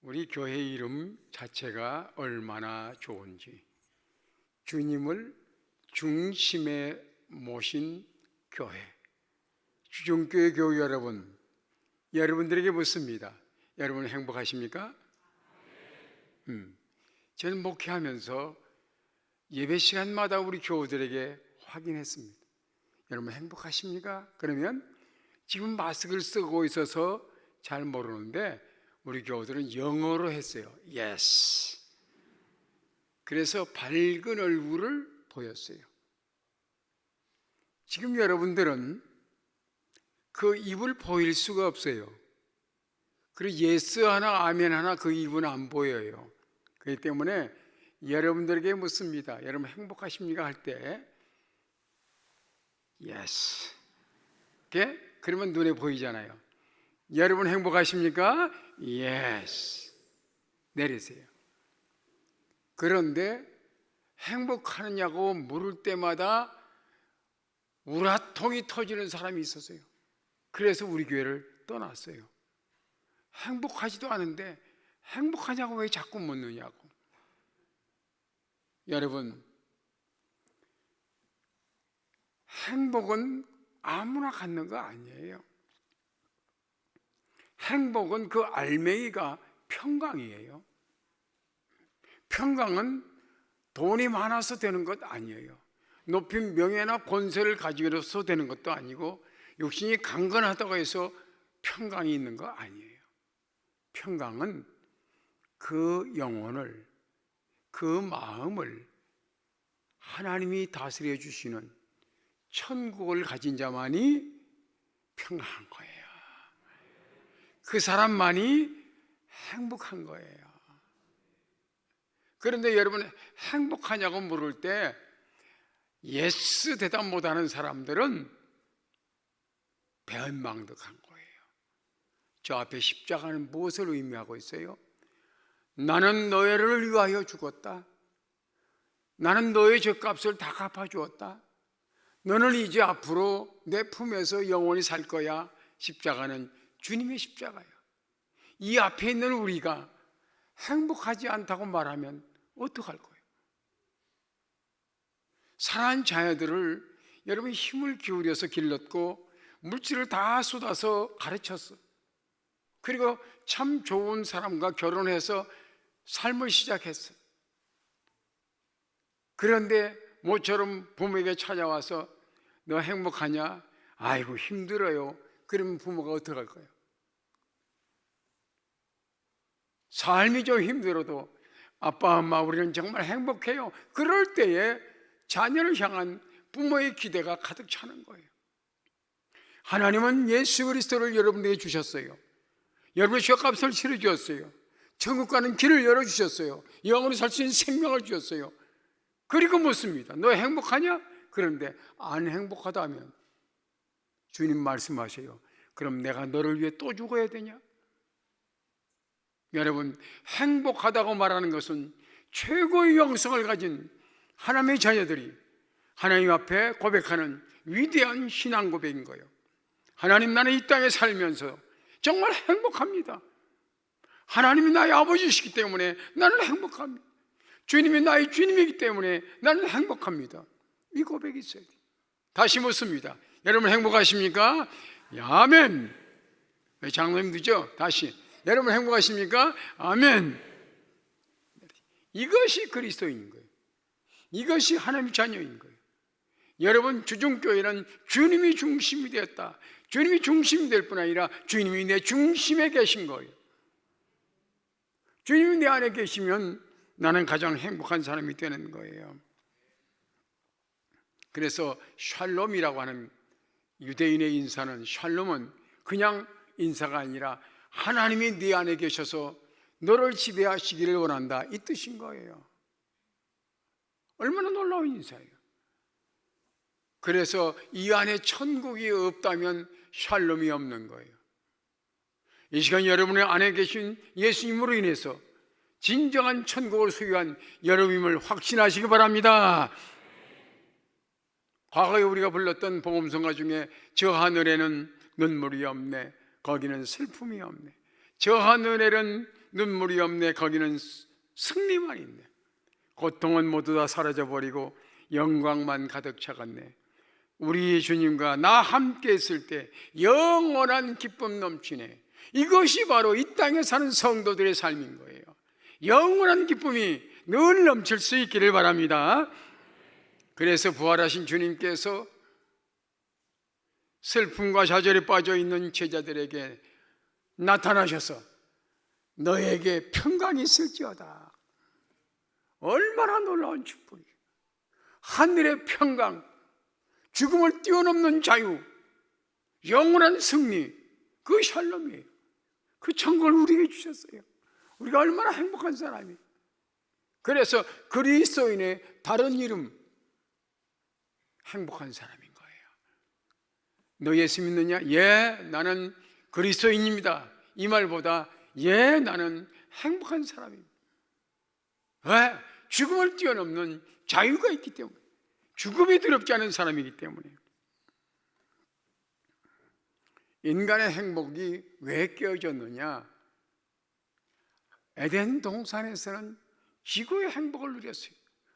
우리 교회 이름 자체가 얼마나 좋은지, 주님을 중심에 모신 교회, 주정교회 교회 여러분, 여러분들에게 묻습니다. 여러분 행복하십니까? 저는 목회하면서 예배 시간마다 우리 교우들에게 확인했습니다. 여러분 행복하십니까? 그러면 지금 마스크를 쓰고 있어서 잘 모르는데 우리 교우들은 영어로 했어요. Yes. 그래서 밝은 얼굴을 보였어요. 지금 여러분들은 그 입을 보일 수가 없어요. 그리고 예스 하나 아멘 하나 그 입은 안 보여요. 그렇기 때문에 여러분들에게 묻습니다. 여러분 행복하십니까? 할 때 yes. 그러면 눈에 보이잖아요. 여러분 행복하십니까? yes. 내리세요. 그런데 행복하느냐고 물을 때마다 우라통이 터지는 사람이 있었어요. 그래서 우리 교회를 떠났어요. 행복하지도 않은데 행복하냐고 왜 자꾸 묻느냐고. 여러분, 행복은 아무나 갖는 거 아니에요. 행복은 그 알맹이가 평강이에요. 평강은 돈이 많아서 되는 것 아니에요. 높인 명예나 권세를 가지고서 되는 것도 아니고 육신이 강건하다고 해서 평강이 있는 거 아니에요. 평강은 그 영혼을, 그 마음을 하나님이 다스려 주시는 천국을 가진 자만이 평강한 거예요. 그 사람만이 행복한 거예요. 그런데 여러분 행복하냐고 물을 때 예스 대답 못하는 사람들은 배은망덕한 거예요. 저 앞에 십자가는 무엇을 의미하고 있어요? 나는 너희를 위하여 죽었다. 나는 너의 죗값을 다 갚아주었다. 너는 이제 앞으로 내 품에서 영원히 살 거야. 십자가는 주님의 십자가야. 이 앞에 있는 우리가 행복하지 않다고 말하면 어떡할 거예요? 사랑하는 자녀들을 여러분이 힘을 기울여서 길렀고 물질을 다 쏟아서 가르쳤어. 그리고 참 좋은 사람과 결혼해서 삶을 시작했어. 그런데 모처럼 부모에게 찾아와서 너 행복하냐? 아이고 힘들어요. 그러면 부모가 어떻게 할 거예요? 삶이 좀 힘들어도 아빠 엄마 우리는 정말 행복해요. 그럴 때에 자녀를 향한 부모의 기대가 가득 차는 거예요. 하나님은 예수 그리스도를 여러분에게 주셨어요. 여러분의 죄값을 치러 주셨어요. 천국 가는 길을 열어주셨어요. 영원히 살 수 있는 생명을 주셨어요. 그리고 묻습니다. 너 행복하냐? 그런데 안 행복하다면 주님 말씀하세요. 그럼 내가 너를 위해 또 죽어야 되냐? 여러분 행복하다고 말하는 것은 최고의 영성을 가진 하나님의 자녀들이 하나님 앞에 고백하는 위대한 신앙 고백인 거예요. 하나님, 나는 이 땅에 살면서 정말 행복합니다. 하나님이 나의 아버지시기 때문에 나는 행복합니다. 주님이 나의 주님이기 때문에 나는 행복합니다. 이 고백이 있어야 돼요. 다시 묻습니다. 여러분 행복하십니까? 아멘. 장로님 늦죠? 다시. 여러분 행복하십니까? 아멘. 이것이 그리스도인 거예요. 이것이 하나님의 자녀인 거예요. 여러분 주중교회는 주님이 중심이 되었다. 주님이 중심이 될 뿐 아니라 주님이 내 중심에 계신 거예요. 주님이 내 안에 계시면 나는 가장 행복한 사람이 되는 거예요. 그래서 샬롬이라고 하는 유대인의 인사는, 샬롬은 그냥 인사가 아니라 하나님이 네 안에 계셔서 너를 지배하시기를 원한다, 이 뜻인 거예요. 얼마나 놀라운 인사예요. 그래서 이 안에 천국이 없다면 샬롬이 없는 거예요. 이 시간 여러분의 안에 계신 예수님으로 인해서 진정한 천국을 소유한 여러분임을 확신하시기 바랍니다. 과거에 우리가 불렀던 복음성가 중에 저 하늘에는 눈물이 없네, 거기는 슬픔이 없네. 저 하늘에는 눈물이 없네. 거기는 승리만 있네. 고통은 모두 다 사라져버리고 영광만 가득 차갔네. 우리 주님과 나 함께 있을 때 영원한 기쁨 넘치네. 이것이 바로 이 땅에 사는 성도들의 삶인 거예요. 영원한 기쁨이 늘 넘칠 수 있기를 바랍니다. 그래서 부활하신 주님께서 슬픔과 좌절에 빠져 있는 제자들에게 나타나셔서 너에게 평강이 있을지어다. 얼마나 놀라운 축복이에요. 하늘의 평강, 죽음을 뛰어넘는 자유, 영원한 승리, 그 샬롬이에요. 그 천국을 우리에게 주셨어요. 우리가 얼마나 행복한 사람이에요. 그래서 그리스도인의 다른 이름, 행복한 사람인 거예요. 너 예수 믿느냐? 예, 나는 그리스도인입니다. 이 말보다 예, 나는 행복한 사람입니다. 왜? 죽음을 뛰어넘는 자유가 있기 때문에, 죽음이 두렵지 않은 사람이기 때문에. 인간의 행복이 왜 깨어졌느냐? 에덴 동산에서는 지구의 행복을 누렸어요.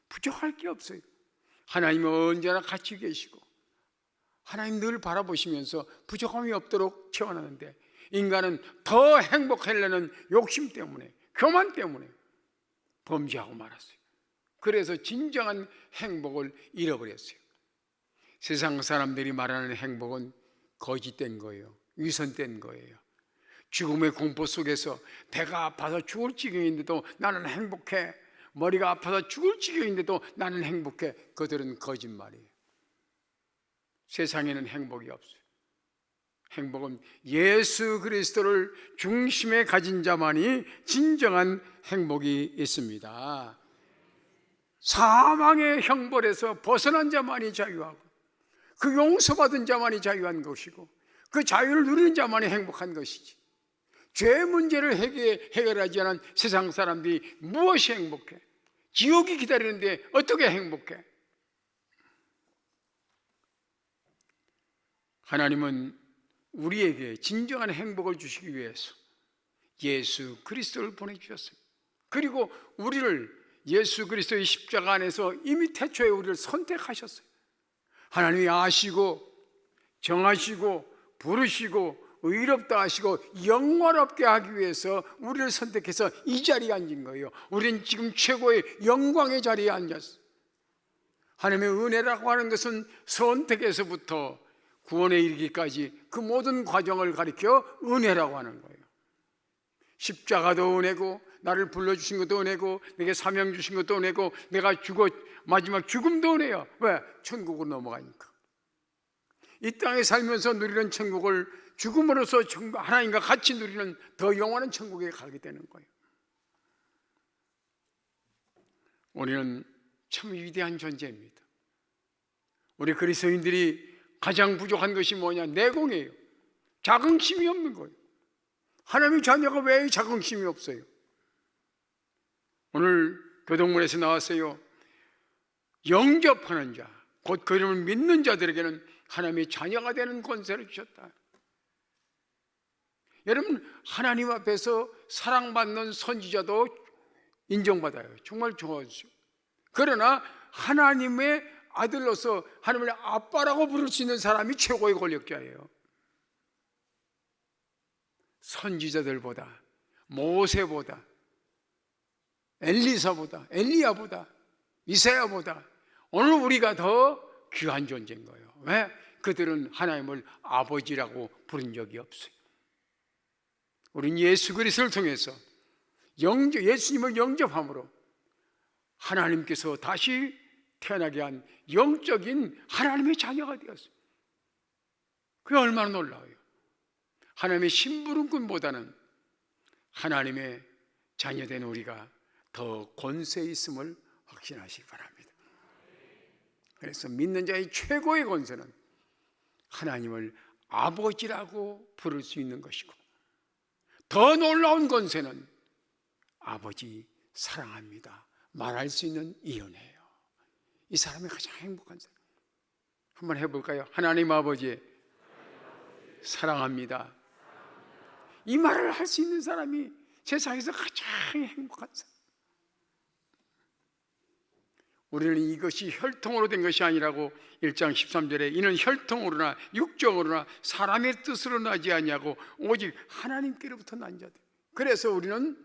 부족할 게 없어요. 하나님은 언제나 같이 계시고 하나님 늘 바라보시면서 부족함이 없도록 채워놨는데, 인간은 더 행복하려는 욕심 때문에, 교만 때문에 범죄하고 말았어요. 그래서 진정한 행복을 잃어버렸어요. 세상 사람들이 말하는 행복은 거짓된 거예요. 위선된 거예요. 죽음의 공포 속에서 배가 아파서 죽을 지경인데도 나는 행복해, 머리가 아파서 죽을 지경인데도 나는 행복해. 그들은 거짓말이에요. 세상에는 행복이 없어요. 행복은 예수 그리스도를 중심에 가진 자만이 진정한 행복이 있습니다. 사망의 형벌에서 벗어난 자만이 자유하고, 그 용서받은 자만이 자유한 것이고, 그 자유를 누리는 자만이 행복한 것이지, 죄 문제를 해결하지 않은 세상 사람들이 무엇이 행복해? 지옥이 기다리는데 어떻게 행복해? 하나님은 우리에게 진정한 행복을 주시기 위해서 예수 그리스도를 보내주셨어요. 그리고 우리를 예수 그리스도의 십자가 안에서 이미 태초에 우리를 선택하셨어요. 하나님이 아시고 정하시고 부르시고 의롭다 하시고 영원롭게 하기 위해서 우리를 선택해서 이 자리에 앉은 거예요. 우리는 지금 최고의 영광의 자리에 앉았어요. 하나님의 은혜라고 하는 것은 선택에서부터 구원에 이르기까지 그 모든 과정을 가리켜 은혜라고 하는 거예요. 십자가도 은혜고, 나를 불러주신 것도 은혜고, 내게 사명 주신 것도 은혜고, 내가 마지막 죽음도 은혜야. 왜? 천국으로 넘어가니까. 이 땅에 살면서 누리는 천국을 죽음으로써 하나님과 같이 누리는 더 영원한 천국에 가게 되는 거예요. 우리는 참 위대한 존재입니다. 우리 그리스도인들이 가장 부족한 것이 뭐냐? 내공이에요. 자긍심이 없는 거예요. 하나님의 자녀가 왜 자긍심이 없어요? 오늘 교동문에서 나왔어요. 영접하는 자, 곧 그 이름을 믿는 자들에게는 하나님의 자녀가 되는 권세를 주셨다. 여러분, 하나님 앞에서 사랑받는 선지자도 인정받아요. 정말 좋아하죠. 그러나 하나님의 아들로서 하나님의 아빠라고 부를 수 있는 사람이 최고의 권력자예요. 선지자들보다, 모세보다, 엘리사보다, 엘리야보다, 이사야보다 오늘 우리가 더 귀한 존재인 거예요. 왜? 그들은 하나님을 아버지라고 부른 적이 없어요. 우린 예수 그리스도를 통해서 예수님을 영접함으로 하나님께서 다시 태어나게 한 영적인 하나님의 자녀가 되었어요. 그게 얼마나 놀라워요. 하나님의 심부름꾼보다는 하나님의 자녀된 우리가 더 권세 있음을 확신하시기 바랍니다. 그래서 믿는 자의 최고의 권세는 하나님을 아버지라고 부를 수 있는 것이고, 더 놀라운 권세는 아버지 사랑합니다 말할 수 있는 이 은혜예요. 이 사람이 가장 행복한 사람. 한번 해볼까요? 하나님 아버지 사랑합니다. 이 말을 할 수 있는 사람이 세상에서 가장 행복한 사람. 우리는 이것이 혈통으로 된 것이 아니라고 1장 13절에 이는 혈통으로나 육정으로나 사람의 뜻으로 나지 아니하고 오직 하나님께로부터 난 자들. 그래서 우리는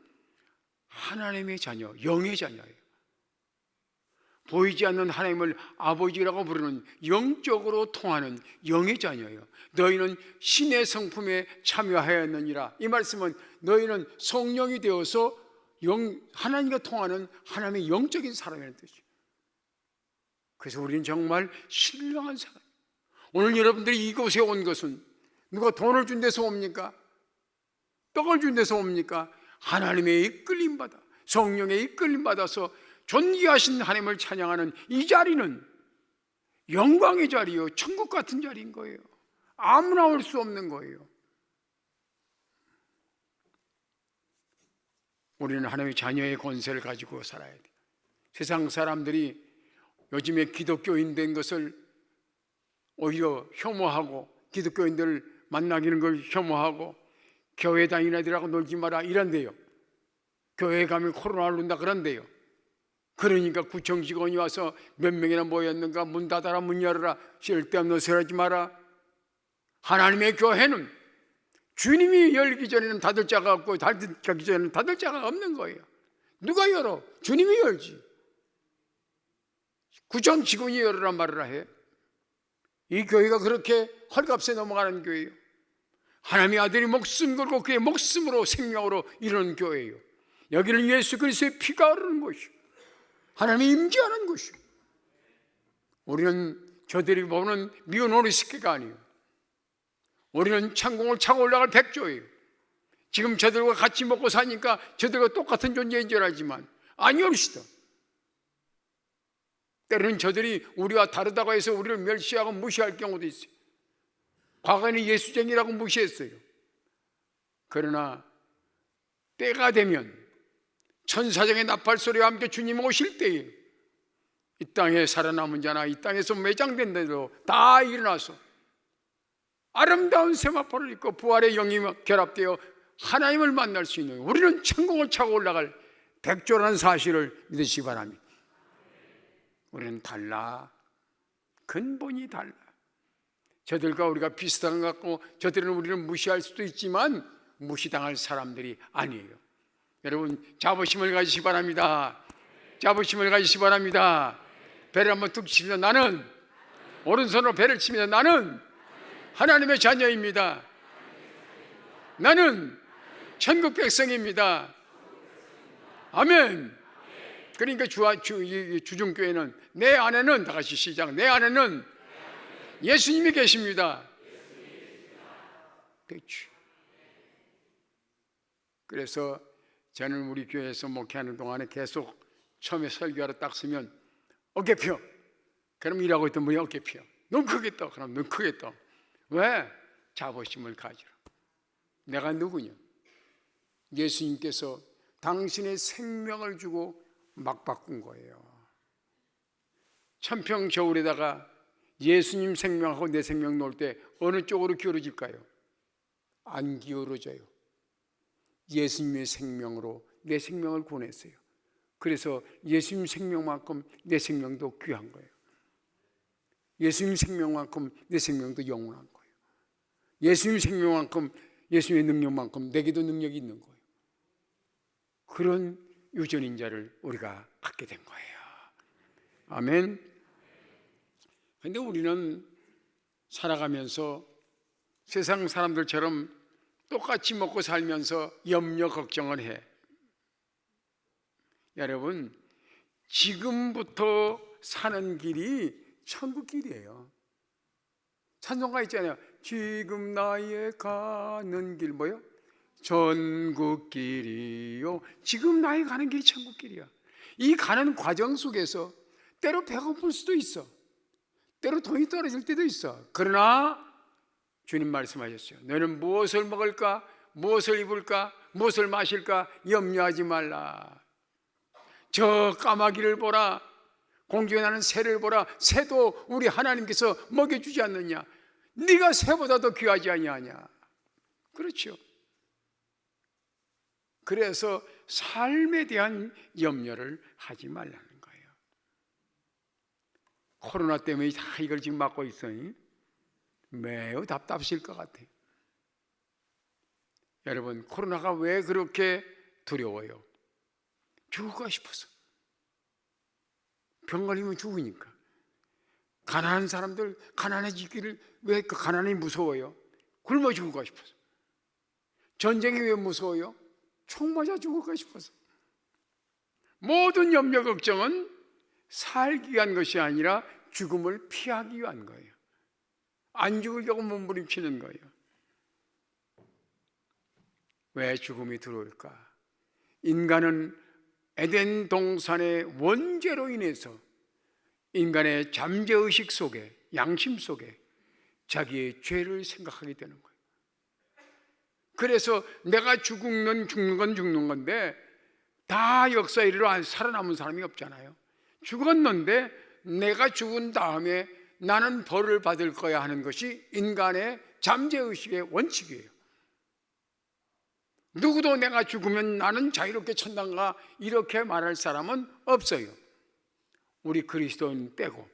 하나님의 자녀, 영의 자녀예요. 보이지 않는 하나님을 아버지라고 부르는 영적으로 통하는 영의 자녀예요. 너희는 신의 성품에 참여하였느니라. 이 말씀은 너희는 성령이 되어서 하나님과 통하는 하나님의 영적인 사람이라는 뜻이에요. 그래서 우리는 정말 신령한 사람. 오늘 여러분들이 이곳에 온 것은 누가 돈을 준 데서 옵니까? 떡을 준 데서 옵니까? 하나님의 이끌림 받아, 성령의 이끌림 받아서 존귀하신 하나님을 찬양하는 이 자리는 영광의 자리요, 천국 같은 자리인 거예요. 아무나 올 수 없는 거예요. 우리는 하나님의 자녀의 권세를 가지고 살아야 돼요. 세상 사람들이 요즘에 기독교인 된 것을 오히려 혐오하고, 기독교인들을 만나기는 걸 혐오하고, 교회 다니는 애들하고 놀지 마라 이런데요. 교회 가면 코로나를 논다 그런데요. 그러니까 구청 직원이 와서 몇 명이나 모였는가, 문 닫아라, 문 열어라, 쓸데없는 소리 하지 마라. 하나님의 교회는 주님이 열기 전에는 닫을 자가 없고 닫기 전에는 닫을 자가 없는 거예요. 누가 열어? 주님이 열지. 구청 직원이 열으라 말으라 해. 이 교회가 그렇게 헐값에 넘어가는 교회예요. 하나님의 아들이 목숨 걸고 그의 목숨으로 생명으로 이루는 교회예요. 여기는 예수 그리스도의 피가 흐르는 곳이요, 하나님이 임재하는 곳이요. 우리는 저들이 보는 미운 어리석게가 아니에요. 우리는 창공을 차고 올라갈 백조예요. 지금 저들과 같이 먹고 사니까 저들과 똑같은 존재인 줄 알지만 아니옵시다. 때로는 저들이 우리와 다르다고 해서 우리를 멸시하고 무시할 경우도 있어요. 과거에는 예수쟁이라고 무시했어요. 그러나 때가 되면 천사장의 나팔소리와 함께 주님 오실 때에 이 땅에 살아남은 자나 이 땅에서 매장된 데도 다 일어나서 아름다운 세마포를 입고 부활의 영이 결합되어 하나님을 만날 수 있는, 우리는 천국을 차고 올라갈 백조라는 사실을 믿으시기 바랍니다. 우리는 달라. 근본이 달라. 저들과 우리가 비슷한 것 같고 저들은 우리를 무시할 수도 있지만 무시당할 사람들이 아니에요. 여러분 자부심을 가지시기 바랍니다. 자부심을 가지시기 바랍니다. 배를 한번 뚝 치면서 나는, 오른손으로 배를 치면서 나는 하나님의 자녀입니다. 나는 천국 백성입니다. 아멘. 그러니까 주중교회는 내 안에는, 다 같이 시작, 내 안에는 예수님이 계십니다. 그렇죠. 그래서 저는 우리 교회에서 목회하는 동안에 계속 처음에 설교하러 딱 서면 어깨 펴. 그럼 일하고 있던 분이 어깨 펴. 눈 크게 떠. 그럼 눈 크게 떠. 왜? 자부심을 가지라. 내가 누구냐? 예수님께서 당신의 생명을 주고 막 바꾼 거예요. 천평 저울에다가 예수님 생명하고 내 생명 놓을 때 어느 쪽으로 기울어질까요? 안 기울어져요. 예수님의 생명으로 내 생명을 구원했어요. 그래서 예수님 생명만큼 내 생명도 귀한 거예요. 예수님 생명만큼 내 생명도 영원한 거예요. 예수님 생명만큼, 예수님의 능력만큼 내게도 능력이 있는 거예요. 그런 유전인자를 우리가 갖게 된 거예요. 아멘. 그런데 우리는 살아가면서 세상 사람들처럼 똑같이 먹고 살면서 염려 걱정을 해. 여러분, 지금부터 사는 길이 천국 길이에요. 찬송가 있잖아요. 지금 나의 가는 길, 뭐요? 천국 길이요. 지금 나의 가는 길이 천국 길이야. 이 가는 과정 속에서 때로 배고플 수도 있어. 때로 돈이 떨어질 때도 있어. 그러나 주님 말씀하셨어요. 너는 무엇을 먹을까? 무엇을 입을까? 무엇을 마실까? 염려하지 말라. 저 까마귀를 보라. 공중에 나는 새를 보라. 새도 우리 하나님께서 먹여주지 않느냐? 네가 새보다 더 귀하지 아니하냐? 그렇죠. 그래서 삶에 대한 염려를 하지 말라는 거예요. 코로나 때문에 다 이걸 지금 맞고 있으니 매우 답답하실 것 같아요. 여러분, 코로나가 왜 그렇게 두려워요? 죽을까 싶어서. 병 걸리면 죽으니까. 가난한 사람들 가난해지기를 왜 그 가난이 무서워요? 굶어 죽을까 싶어서. 전쟁이 왜 무서워요? 총 맞아 죽을까 싶어서. 모든 염려 걱정은 살기 위한 것이 아니라 죽음을 피하기 위한 거예요. 안 죽으려고 몸부림치는 거예요. 왜 죽음이 들어올까? 인간은 에덴 동산의 원죄로 인해서 인간의 잠재의식 속에, 양심 속에 자기의 죄를 생각하게 되는 거예요. 그래서 내가 죽는 건 죽는 건데 다 역사 이래로 살아남은 사람이 없잖아요. 죽었는데 내가 죽은 다음에 나는 벌을 받을 거야 하는 것이 인간의 잠재의식의 원칙이에요. 누구도 내가 죽으면 나는 자유롭게 천당가 이렇게 말할 사람은 없어요. 우리 그리스도인 빼고.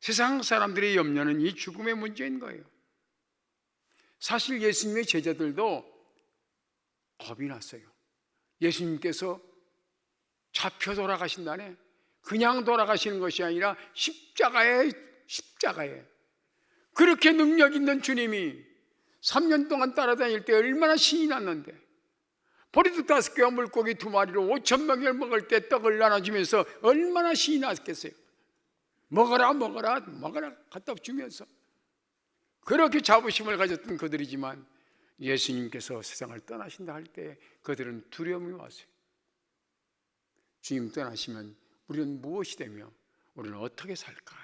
세상 사람들의 염려는 이 죽음의 문제인 거예요. 사실 예수님의 제자들도 겁이 났어요. 예수님께서 잡혀 돌아가신다네. 그냥 돌아가시는 것이 아니라 십자가에 그렇게 능력 있는 주님이 3년 동안 따라다닐 때 얼마나 신이 났는데, 보리떡 5개와 물고기 2마리로 5,000명을 먹을 때 떡을 나눠주면서 얼마나 신이 났겠어요. 먹어라 갖다 주면서. 그렇게 자부심을 가졌던 그들이지만 예수님께서 세상을 떠나신다 할 때 그들은 두려움이 왔어요. 주님 떠나시면 우리는 무엇이 되며 우리는 어떻게 살까?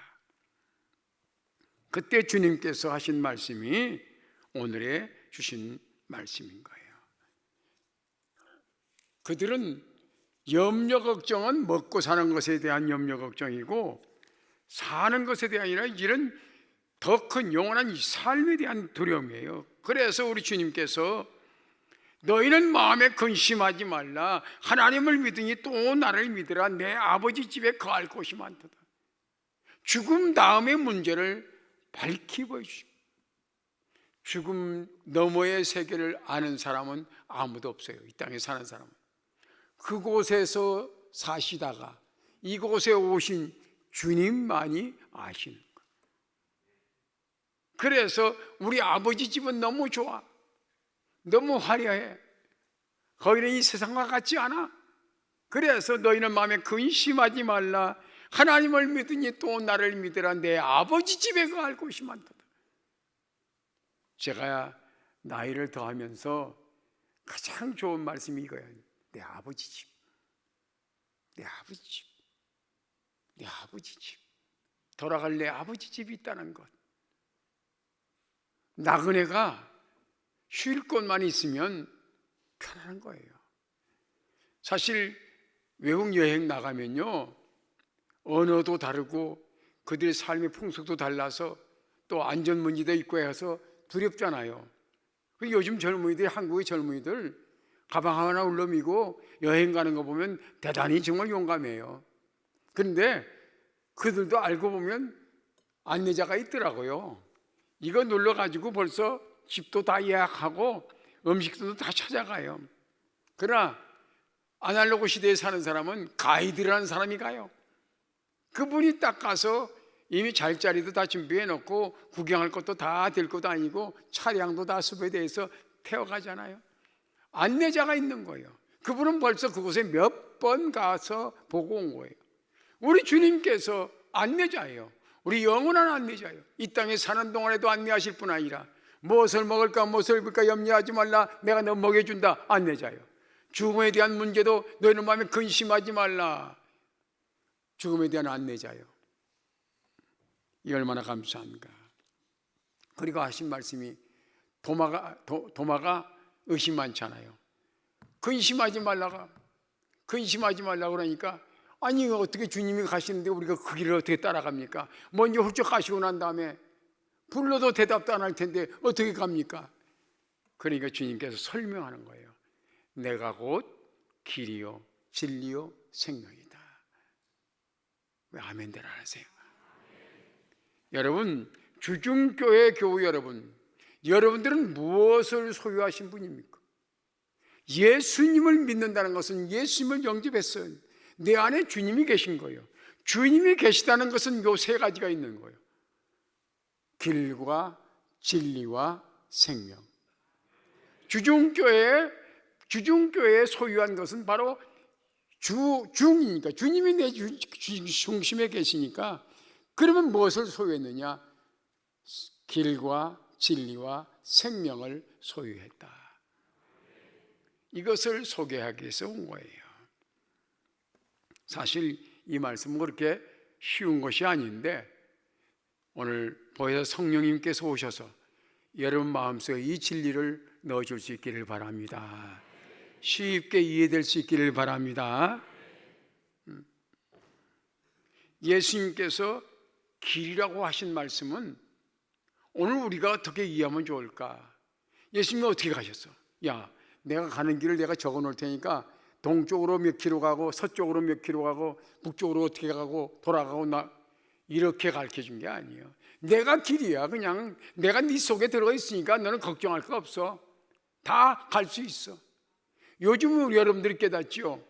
그때 주님께서 하신 말씀이 오늘의 주신 말씀인 거예요. 그들은 염려 걱정은 먹고 사는 것에 대한 염려 걱정이고 사는 것에 대한 아니라 이런 더 큰 영원한 삶에 대한 두려움이에요. 그래서 우리 주님께서 너희는 마음에 근심하지 말라. 하나님을 믿으니 또 나를 믿으라. 내 아버지 집에 거할 곳이 많도다. 죽음 다음의 문제를 밝히 보여주십니다. 죽음 너머의 세계를 아는 사람은 아무도 없어요. 이 땅에 사는 사람은. 그곳에서 사시다가 이곳에 오신 주님만이 아시는 거예요. 그래서 우리 아버지 집은 너무 좋아. 너무 화려해. 거기는 이 세상과 같지 않아. 그래서 너희는 마음에 근심하지 말라. 하나님을 믿으니 또 나를 믿으라. 내 아버지 집에 거할 곳이 많도다. 제가 나이를 더하면서 가장 좋은 말씀이 이거예요. 내 아버지 집, 내 아버지 집, 내 아버지 집, 돌아갈 내 아버지 집이 있다는 것. 나그네가 쉴 곳만 있으면 편안한 거예요. 사실 외국 여행 나가면요, 언어도 다르고 그들의 삶의 풍속도 달라서 또 안전문제도 있고 해서 두렵잖아요. 요즘 젊은이들, 한국의 젊은이들 가방 하나 울러미고 여행 가는 거 보면 대단히 정말 용감해요. 그런데 그들도 알고 보면 안내자가 있더라고요. 이거 눌러가지고 벌써 집도 다 예약하고 음식도 다 찾아가요. 그러나 아날로그 시대에 사는 사람은 가이드라는 사람이 가요. 그분이 딱 가서 이미 잘 자리도 다 준비해 놓고 구경할 것도 다 데리고 다니고 차량도 다 수배돼서 태워가잖아요. 안내자가 있는 거예요. 그분은 벌써 그곳에 몇 번 가서 보고 온 거예요. 우리 주님께서 안내자예요. 우리 영원한 안내자예요. 이 땅에 사는 동안에도 안내하실 뿐 아니라 무엇을 먹을까 무엇을 입을까 염려하지 말라. 내가 너 먹여준다. 안내자예요. 죽음에 대한 문제도 너희는 마음에 근심하지 말라. 죽음에 대한 안내자예요. 이 얼마나 감사합니까? 그리고 하신 말씀이 도마가 의심 많잖아요. 근심하지 말라고 그러니까 아니 어떻게 주님이 가시는데 우리가 그 길을 어떻게 따라갑니까? 먼저 훌쩍 가시고 난 다음에 불러도 대답도 안 할 텐데 어떻게 갑니까? 그러니까 주님께서 설명하는 거예요. 내가 곧 길이요 진리요 생명이다. 왜 아멘들 안 하세요? 여러분, 주중교회 교우 여러분, 여러분들은 무엇을 소유하신 분입니까? 예수님을 믿는다는 것은 예수님을 영접했어요. 내 안에 주님이 계신 거예요. 주님이 계시다는 것은 요 세 가지가 있는 거예요. 길과 진리와 생명. 주중교회에 소유한 것은 바로 중이니까, 주님이 내 중심에 계시니까. 그러면 무엇을 소유했느냐? 길과 진리와 생명을 소유했다. 이것을 소개하기 위해서 온 거예요. 사실 이 말씀은 그렇게 쉬운 것이 아닌데, 오늘 보혜사 성령님께서 오셔서 여러분 마음속에 이 진리를 넣어줄 수 있기를 바랍니다. 쉽게 이해될 수 있기를 바랍니다. 예수님께서 길이라고 하신 말씀은 오늘 우리가 어떻게 이해하면 좋을까? 예수님이 어떻게 가셨어? 야, 내가 가는 길을 내가 적어 놓을 테니까 동쪽으로 몇 킬로 가고 서쪽으로 몇 킬로 가고 북쪽으로 어떻게 가고 돌아가고 이렇게 가르쳐 준 게 아니에요. 내가 길이야. 그냥 내가 네 속에 들어가 있으니까 너는 걱정할 거 없어. 다 갈 수 있어. 요즘 우리 여러분들이 깨닫죠?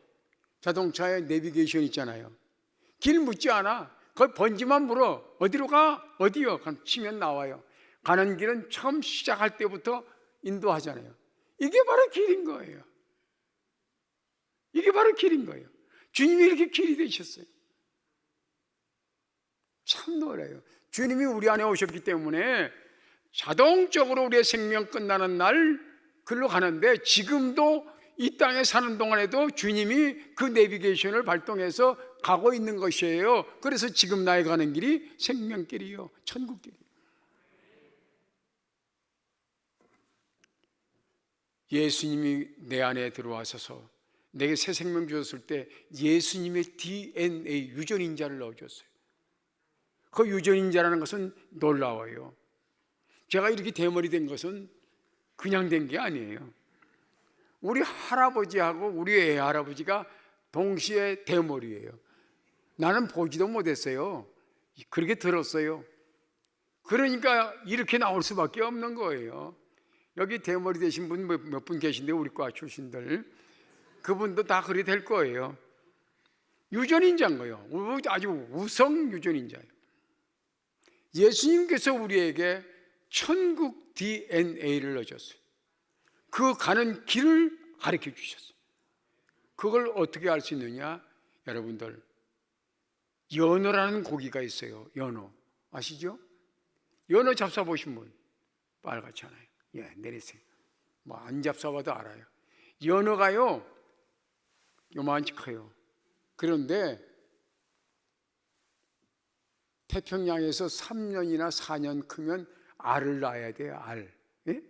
자동차에 내비게이션 있잖아요. 길 묻지 않아. 거기 번지만 물어. 어디로 가? 어디요? 그럼 치면 나와요. 가는 길은 처음 시작할 때부터 인도하잖아요. 이게 바로 길인 거예요. 이게 바로 길인 거예요. 주님이 이렇게 길이 되셨어요. 참 놀라요. 주님이 우리 안에 오셨기 때문에 자동적으로 우리의 생명 끝나는 날 글로 가는데, 지금도 이 땅에 사는 동안에도 주님이 그 내비게이션을 발동해서 가고 있는 것이에요. 그래서 지금 나의 가는 길이 생명길이요, 천국길이요. 예수님이 내 안에 들어와셔서 내게 새 생명 주셨을 때 예수님의 DNA 유전인자를 넣어줬어요. 그 유전인자라는 것은 놀라워요. 제가 이렇게 대머리 된 것은 그냥 된 게 아니에요. 우리 할아버지하고 우리 애할아버지가 동시에 대머리예요. 나는 보지도 못했어요. 그렇게 들었어요. 그러니까 이렇게 나올 수밖에 없는 거예요. 여기 대머리 되신 분 몇 분 계신데, 우리 과 출신들, 그분도 다 그리 될 거예요. 유전인자인 거예요. 아주 우성 유전인자예요. 예수님께서 우리에게 천국 DNA를 넣어줬어요. 그 가는 길을 가르쳐 주셨어요. 그걸 어떻게 알 수 있느냐? 여러분들, 연어라는 고기가 있어요. 연어 아시죠? 연어 잡숴보신 분? 빨갛잖아요. 예, 내리세요. 뭐 안 잡숴봐도 알아요. 연어가요, 요만치 커요. 그런데 태평양에서 3년이나 4년 크면 알을 낳아야 돼요. 알. 예?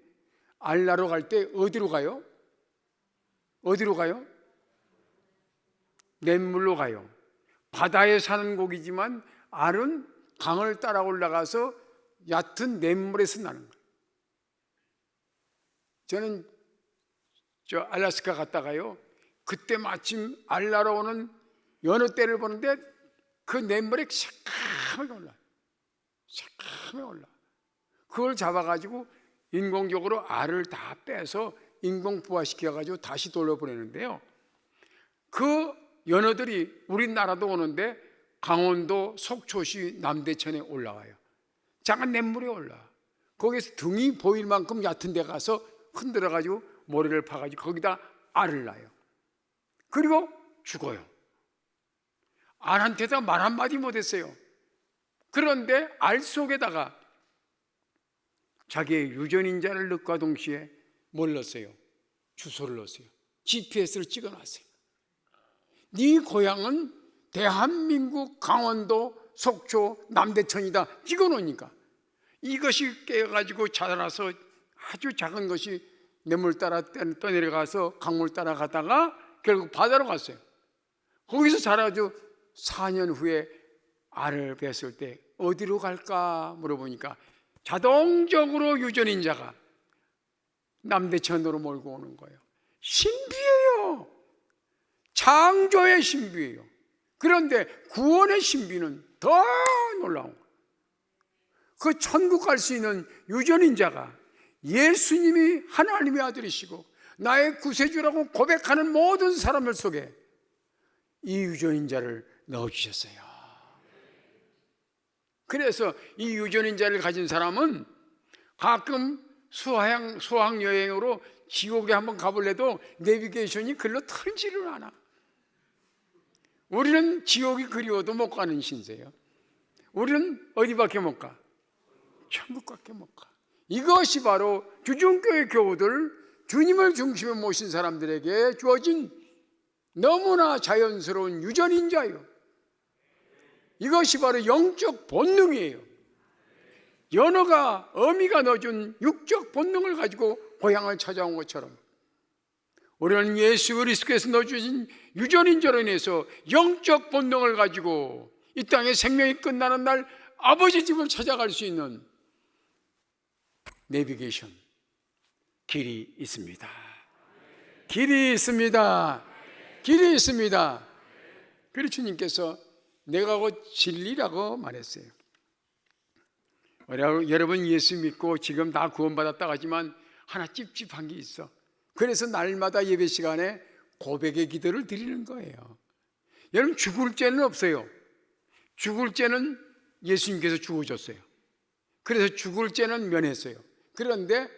알 낳으러 갈 때 어디로 가요? 어디로 가요? 냇물로 가요. 바다에 사는 고기지만 알은 강을 따라 올라가서 얕은 냇물에서 나는 거예요. 저는 알래스카 갔다가요, 그때 마침 알 낳으러 오는 연어떼를 보는데 그 냇물에 새카맣게 올라. 새카맣게 올라. 그걸 잡아가지고 인공적으로 알을 다 빼서 인공 부화시켜가지고 다시 돌려보내는데요, 그 연어들이 우리나라도 오는데 강원도 속초시 남대천에 올라와요. 작은 냇물에 올라. 거기서 등이 보일 만큼 얕은 데 가서 흔들어가지고 모래를 파가지고 거기다 알을 낳아요. 그리고 죽어요. 알한테다 말 한마디 못했어요. 그런데 알 속에다가 자기의 유전인자를 넣과 동시에 뭘 넣었어요? 주소를 넣었어요. GPS를 찍어놨어요. 네 고향은 대한민국 강원도 속초 남대천이다 찍어놓으니까 이것이 깨가지고 자라서 아주 작은 것이 냇물 따라 떠내려가서 강물 따라가다가 결국 바다로 갔어요. 거기서 자라가지고 4년 후에 알을 뱄을 때 어디로 갈까 물어보니까 자동적으로 유전인자가 남대천으로 몰고 오는 거예요. 신비예요. 창조의 신비예요. 그런데 구원의 신비는 더 놀라운 거예요. 그 천국 갈 수 있는 유전인자가 예수님이 하나님의 아들이시고 나의 구세주라고 고백하는 모든 사람들 속에 이 유전인자를 넣어주셨어요. 그래서 이 유전인자를 가진 사람은 가끔 수학여행으로 지옥에 한번 가볼래도 내비게이션이 글로 틀지를 않아. 우리는 지옥이 그리워도 못 가는 신세예요. 우리는 어디밖에 못 가? 천국밖에 못 가. 이것이 바로 주중교회 교우들, 주님을 중심에 모신 사람들에게 주어진 너무나 자연스러운 유전인자예요. 이것이 바로 영적 본능이에요. 연어가 어미가 넣어준 육적 본능을 가지고 고향을 찾아온 것처럼 우리는 예수 그리스도께서 넣어주신 유전인자로 인해서 영적 본능을 가지고 이 땅의 생명이 끝나는 날 아버지 집을 찾아갈 수 있는 내비게이션, 길이 있습니다. 길이 있습니다. 길이 있습니다. 그래서 주님께서 내가 곧 진리라고 말했어요. 여러분 예수 믿고 지금 다 구원받았다고 하지만 하나 찝찝한 게 있어. 그래서 날마다 예배 시간에 고백의 기도를 드리는 거예요. 여러분 죽을 죄는 없어요. 죽을 죄는 예수님께서 죽으셨어요. 그래서 죽을 죄는 면했어요. 그런데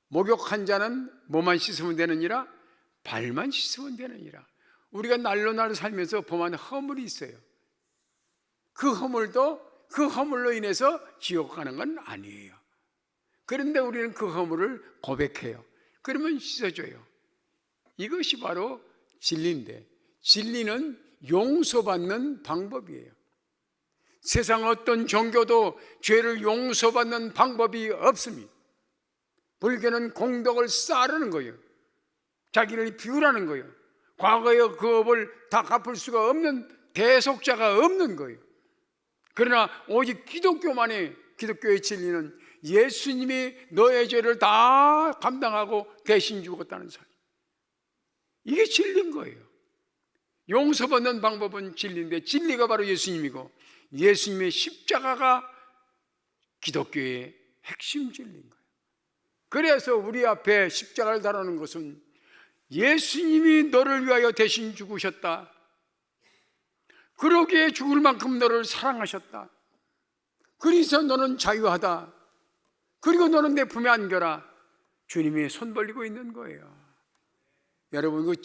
목욕한 자는 뭐만 씻으면 되느니라? 발만 씻으면 되느니라. 우리가 날로 살면서 범한 허물이 있어요. 그 허물로 인해서 지옥 가는 건 아니에요. 그런데 우리는 그 허물을 고백해요. 그러면 씻어줘요. 이것이 바로 진리인데, 진리는 용서받는 방법이에요. 세상 어떤 종교도 죄를 용서받는 방법이 없습니다. 불교는 공덕을 쌓으라는 거예요. 자기를 비우라는 거예요. 과거의 그 업을 다 갚을 수가 없는 대속자가 없는 거예요. 그러나 오직 기독교의 진리는 예수님이 너의 죄를 다 감당하고 대신 죽었다는 사실. 이게 진리인 거예요. 용서받는 방법은 진리인데 진리가 바로 예수님이고 예수님의 십자가가 기독교의 핵심 진리인 거예요. 그래서 우리 앞에 십자가를 다루는 것은 예수님이 너를 위하여 대신 죽으셨다. 그러기에 죽을 만큼 너를 사랑하셨다. 그래서 너는 자유하다. 그리고 너는 내 품에 안겨라. 주님이 손 벌리고 있는 거예요. 여러분 그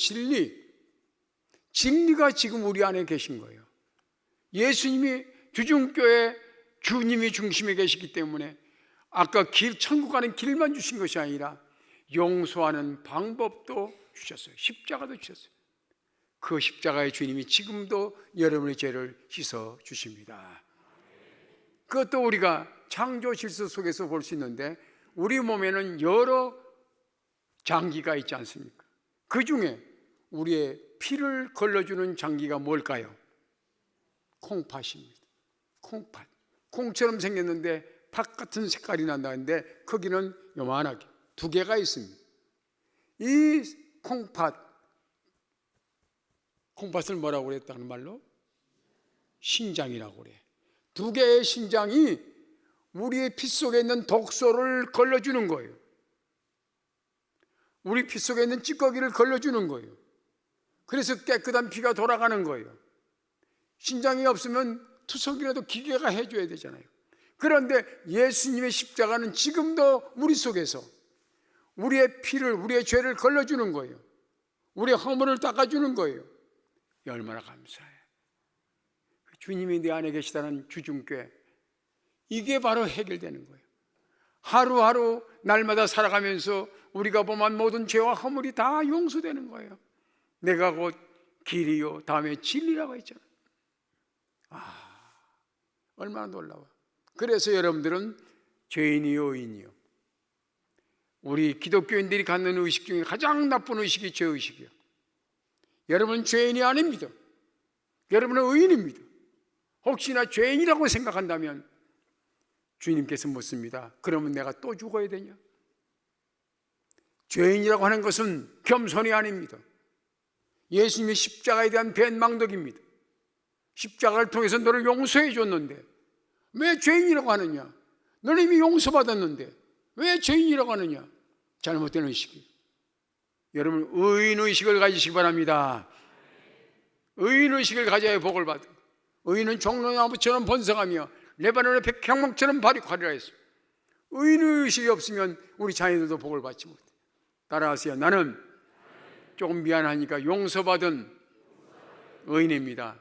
진리가 지금 우리 안에 계신 거예요. 예수님이 주중교회 주님이 중심에 계시기 때문에 아까 천국 가는 길만 주신 것이 아니라 용서하는 방법도 주셨어요. 십자가도 주셨어요. 그 십자가의 주님이 지금도 여러분의 죄를 씻어 주십니다. 그것도 우리가 창조 질서 속에서 볼 수 있는데 우리 몸에는 여러 장기가 있지 않습니까? 그 중에 우리의 피를 걸러주는 장기가 뭘까요? 콩팥입니다. 콩팥. 콩처럼 생겼는데 팥 같은 색깔이 난다는데 크기는 요만하게 2개가 있습니다. 이 콩팥을 뭐라고 그랬다는 말로? 신장이라고 그래. 2개의 신장이 우리의 피 속에 있는 독소를 걸러주는 거예요. 우리 피 속에 있는 찌꺼기를 걸러주는 거예요. 그래서 깨끗한 피가 돌아가는 거예요. 신장이 없으면 투석이라도 기계가 해줘야 되잖아요. 그런데 예수님의 십자가는 지금도 우리 속에서 우리의 피를, 우리의 죄를 걸러주는 거예요. 우리의 허물을 닦아주는 거예요. 얼마나 감사해요. 주님이 내 안에 계시다는 주중죄, 이게 바로 해결되는 거예요. 하루하루 날마다 살아가면서 우리가 범한 모든 죄와 허물이 다 용서되는 거예요. 내가 곧 길이요 다음에 진리라고 했잖아요. 얼마나 놀라워요. 그래서 여러분들은 죄인이요 의인이요, 우리 기독교인들이 갖는 의식 중에 가장 나쁜 의식이 죄의식이요. 여러분은 죄인이 아닙니다. 여러분은 의인입니다. 혹시나 죄인이라고 생각한다면 주님께서 묻습니다. 그러면 내가 또 죽어야 되냐? 죄인이라고 하는 것은 겸손이 아닙니다. 예수님의 십자가에 대한 변망덕입니다. 십자가를 통해서 너를 용서해 줬는데 왜 죄인이라고 하느냐? 너는 이미 용서받았는데 왜 죄인이라고 하느냐? 잘못된 의식이에요. 여러분, 의인의식을 가지시기 바랍니다. 의인의식을 가져야 복을 받은 거예요. 의인은 종려나무처럼 번성하며 레바논의 백향목처럼 발이 화려했어요. 의인의식이 없으면 우리 자녀들도 복을 받지 못해요. 따라하세요. 나는 조금 미안하니까 용서받은 의인입니다.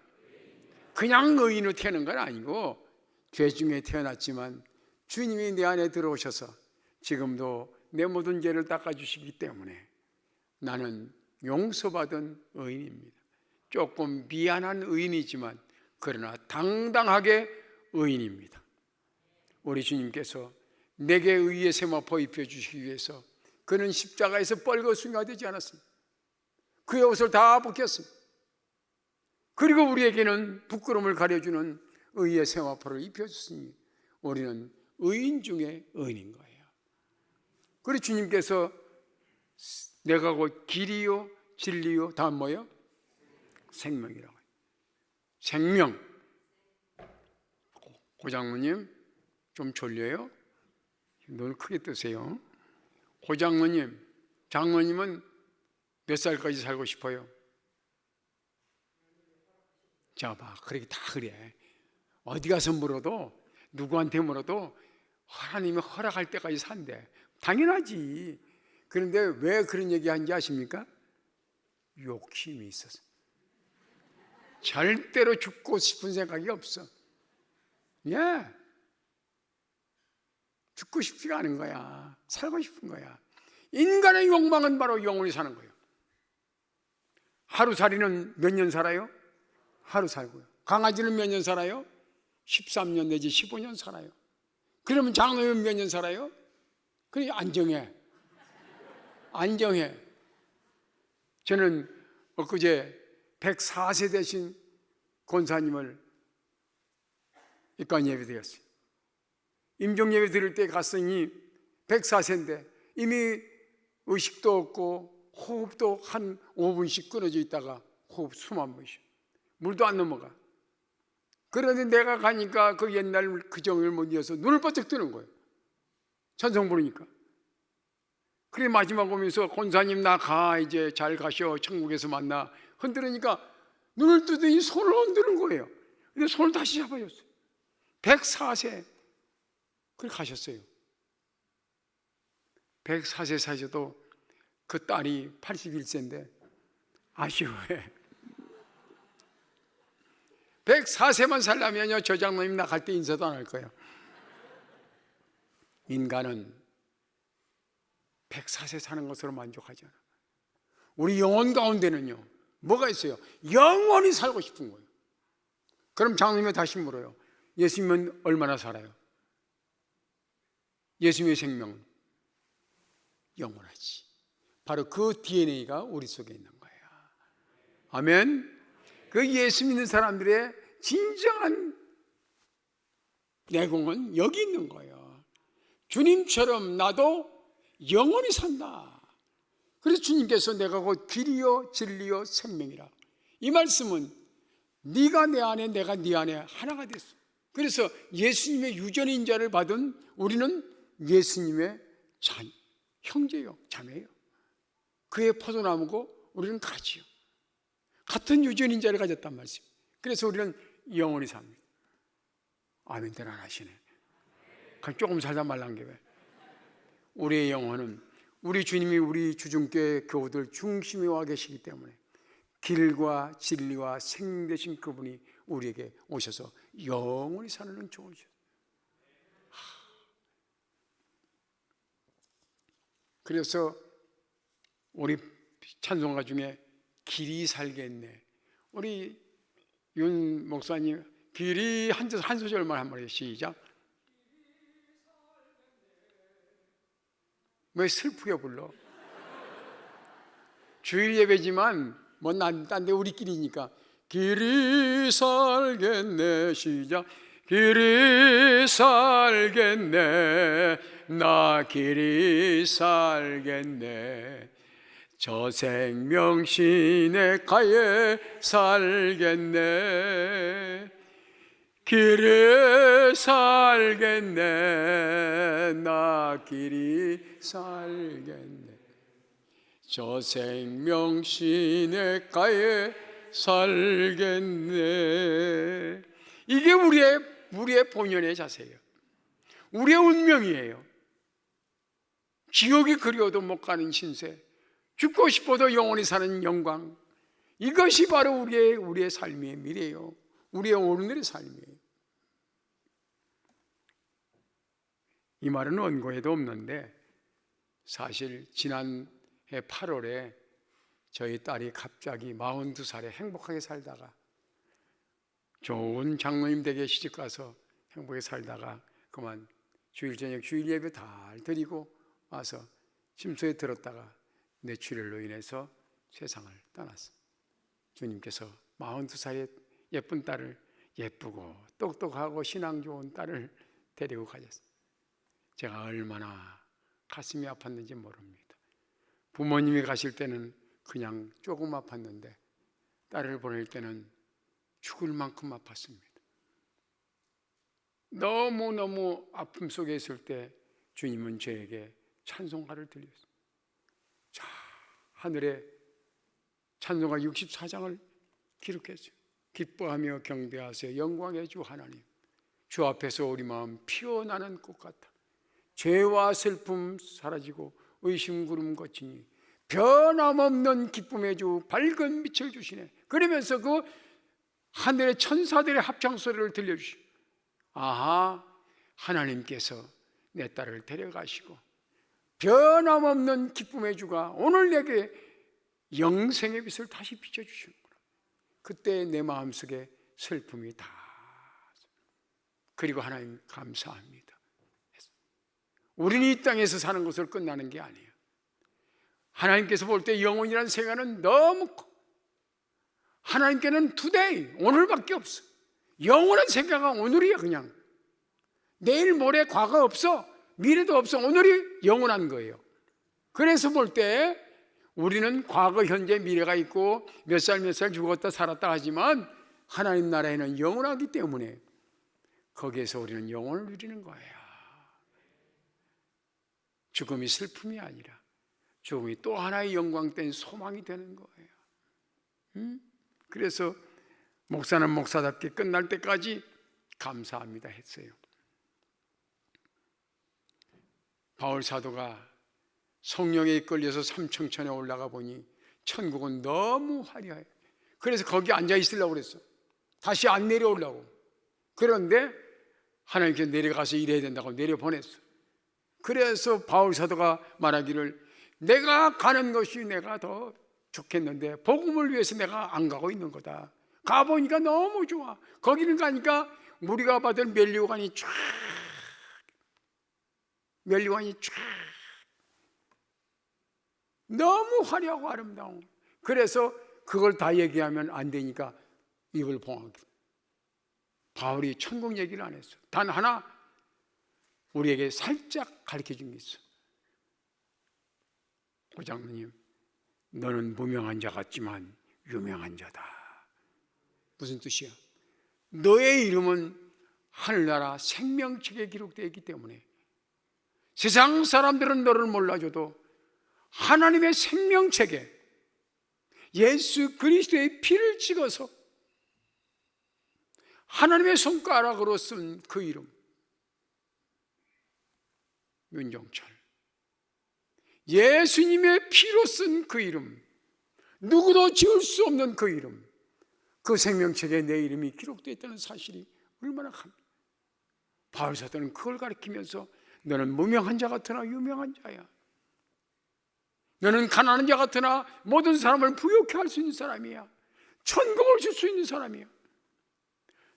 그냥 의인으로 태어난 건 아니고 죄 중에 태어났지만 주님이 내 안에 들어오셔서 지금도 내 모든 죄를 닦아주시기 때문에 나는 용서받은 의인입니다. 조금 미안한 의인이지만 그러나 당당하게 의인입니다. 우리 주님께서 내게 의의 세마포 입혀주시기 위해서 그는 십자가에서 뻘거숭이가 되지 않았습니다. 그의 옷을 다 벗겼습니다. 그리고 우리에게는 부끄러움을 가려주는 의의 세마포를 입혀주시니 우리는 의인 중에 의인인 거예요. 그리고 주님께서 내가 곧 길이요 진리요 다음 뭐요? 생명이라고 해요. 생명. 고장모님 좀 졸려요? 눈을 크게 뜨세요. 고장모님, 장모님은 몇 살까지 살고 싶어요? 자 봐, 그렇게 다 그래. 어디 가서 물어도 누구한테 물어도 하나님이 허락할 때까지 산대. 당연하지. 그런데 왜 그런 얘기 하는지 아십니까? 욕심이 있어서. 절대로 죽고 싶은 생각이 없어. 예. 죽고 싶지가 않은 거야. 살고 싶은 거야. 인간의 욕망은 바로 영원히 사는 거예요. 하루살이는 몇 년 살아요? 하루 살고요. 강아지는 몇 년 살아요? 13년 내지 15년 살아요. 그러면 장로는 몇 년 살아요? 그래, 안정해. 안정해. 저는 엊그제 104세 되신 권사님을 입관 예배 드렸어요. 임종 예배 드릴 때 갔으니 104세인데 이미 의식도 없고 호흡도 한 5분씩 끊어져 있다가 호흡 숨 한 번씩, 물도 안 넘어가. 그런데 내가 가니까 그 옛날 그 정을 못 이어서 눈을 번쩍 뜨는 거예요. 찬송 부르니까. 그래 마지막 오면서 권사님 나 가, 이제 잘 가셔, 천국에서 만나. 흔들으니까 눈을 뜨더니 손을 흔드는 거예요. 근데 손을 다시 잡아줬어요. 104세 그렇게 가셨어요. 104세 사셔도 그 딸이 81세인데 아쉬워해. 104세만 살려면요 저 장로님 나갈 때 인사도 안 할 거예요. 인간은 104세 사는 것으로 만족하지 않아. 우리 영혼 가운데는요 뭐가 있어요? 영원히 살고 싶은 거예요. 그럼 장로님이 다시 물어요. 예수님은 얼마나 살아요? 예수님의 생명은 영원하지. 바로 그 DNA가 우리 속에 있는 거예요. 아멘. 그 예수 믿는 사람들의 진정한 내공은 여기 있는 거예요. 주님처럼 나도 영원히 산다. 그래서 주님께서 내가 곧 길이요 진리요 생명이라. 이 말씀은 네가 내 안에 내가 네 안에 하나가 됐어. 그래서 예수님의 유전인자를 받은 우리는 예수님의 형제요 자매요. 그의 포도나무고 우리는 가지요. 같은 유전인자를 가졌단 말씀이에요. 그래서 우리는 영원히 삽니다. 아멘 대란 하시네. 조금 살다 말란 게 왜? 우리의 영혼은 우리 주님이 우리 주중교회 교우들 중심에 와 계시기 때문에 길과 진리와 생명 되신 그분이 우리에게 오셔서 영원히 사는 은 좋으셔. 그래서 우리 찬송가 중에 길이 살겠네. 우리 윤 목사님 길이 한 소절만 한번 해요. 시작. 왜 슬프게 불러? 주일 예배지만 딴 데 우리끼리니까 길이 살겠네. 시작. 길이 살겠네, 나 길이 살겠네. 저 생명 시냇가에 살겠네. 길이 살겠네, 나 길이 살겠네. 저 생명 시냇가에 살겠네. 이게 우리의 본연의 자세예요. 우리의 운명이에요. 지옥이 그리워도 못 가는 신세, 죽고 싶어도 영원히 사는 영광, 이것이 바로 우리의 삶의 미래예요. 우리의 오늘의 삶이에요. 이 말은 원고에도 없는데, 사실 지난해 8월에 저희 딸이 갑자기 42살에 행복하게 살다가 좋은 장로님 댁에 시집가서 행복하게 살다가 그만 주일 저녁 주일 예배 다 드리고 와서 침소에 들었다가 뇌출혈로 인해서 세상을 떠났어. 주님께서 42살의 예쁜 딸을, 예쁘고 똑똑하고 신앙 좋은 딸을 데리고 가셨어요. 제가 얼마나 가슴이 아팠는지 모릅니다. 부모님이 가실 때는 그냥 조금 아팠는데 딸을 보낼 때는 죽을 만큼 아팠습니다. 너무너무 아픔 속에 있을 때 주님은 저에게 찬송가를 들렸어요. 자, 하늘에 찬송가 64장을 기록했어요. 기뻐하며 경배하세요, 영광의 주 하나님. 주 앞에서 우리 마음 피어나는 꽃 같아. 죄와 슬픔 사라지고 의심 구름 거치니 변함없는 기쁨의 주 밝은 빛을 주시네. 그러면서 그 하늘의 천사들의 합창소리를 들려주시고, 아하, 하나님께서 내 딸을 데려가시고 변함없는 기쁨의 주가 오늘 내게 영생의 빛을 다시 비춰주시는구나. 그때 내 마음속에 슬픔이 다, 그리고 하나님 감사합니다. 우리는 이 땅에서 사는 것으로 끝나는 게 아니에요. 하나님께서 볼 때 영혼이라는 생각은 너무 커. 하나님께는 today, 오늘밖에 없어. 영원한 생각은 오늘이야. 그냥 내일 모레 과거 없어, 미래도 없어. 오늘이 영원한 거예요. 그래서 볼 때 우리는 과거, 현재, 미래가 있고 몇 살 죽었다 살았다 하지만 하나님 나라에는 영원하기 때문에 거기에서 우리는 영원을 누리는 거예요. 죽음이 슬픔이 아니라 죽음이 또 하나의 영광된 소망이 되는 거예요. 그래서 목사는 목사답게 끝날 때까지 감사합니다 했어요. 바울 사도가 성령에 이끌려서 삼청천에 올라가 보니 천국은 너무 화려해. 그래서 거기 앉아 있으려고 그랬어. 다시 안 내려오려고. 그런데 하나님께서 내려가서 일해야 된다고 내려보냈어. 그래서 바울 사도가 말하기를, 내가 가는 것이 내가 더 좋겠는데 복음을 위해서 내가 안 가고 있는 거다. 가보니까 너무 좋아. 거기는 가니까 우리가 받을 면류관이 쫙, 너무 화려하고 아름다워. 그래서 그걸 다 얘기하면 안 되니까 이걸 봉하기. 바울이 천국 얘기를 안 했어. 단 하나 우리에게 살짝 가르쳐 준 게 있어. 고장로님, 너는 무명한 자 같지만 유명한 자다. 무슨 뜻이야? 너의 이름은 하늘나라 생명책에 기록되어 있기 때문에 세상 사람들은 너를 몰라줘도 하나님의 생명책에 예수 그리스도의 피를 찍어서 하나님의 손가락으로 쓴 그 이름, 윤종철, 예수님의 피로 쓴 그 이름, 누구도 지을 수 없는 그 이름, 그 생명책에 내 이름이 기록되어 있다는 사실이 얼마나 큽니다. 바울 사도는 그걸 가리키면서 너는 무명한 자 같으나 유명한 자야. 너는 가난한 자 같으나 모든 사람을 부유케 할 수 있는 사람이야. 천국을 줄 수 있는 사람이야.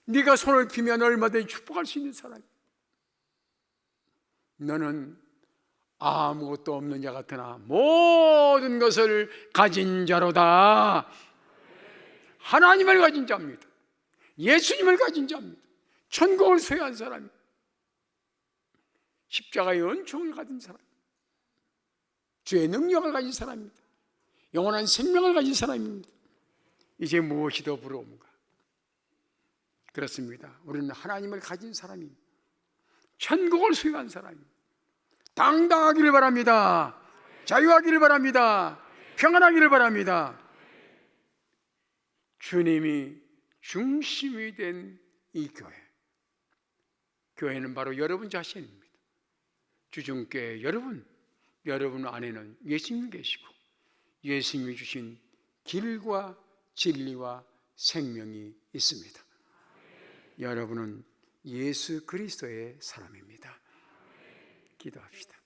네가 손을 피면 얼마든지 축복할 수 있는 사람이야. 너는 아무것도 없는 자 같으나 모든 것을 가진 자로다. 하나님을 가진 자입니다. 예수님을 가진 자입니다. 천국을 소유한 사람, 십자가의 은총을 가진 사람, 주의 능력을 가진 사람입니다. 영원한 생명을 가진 사람입니다. 이제 무엇이 더 부러운가? 그렇습니다. 우리는 하나님을 가진 사람입니다. 천국을 소유한 사람입니다. 당당하기를 바랍니다. 자유하기를 바랍니다. 평안하기를 바랍니다. 주님이 중심이 된 이 교회, 교회는 바로 여러분 자신입니다. 주중교회 여러분 안에는 예수님이 계시고 예수님이 주신 길과 진리와 생명이 있습니다. 여러분은 예수 그리스도의 사람입니다. 기도합시다.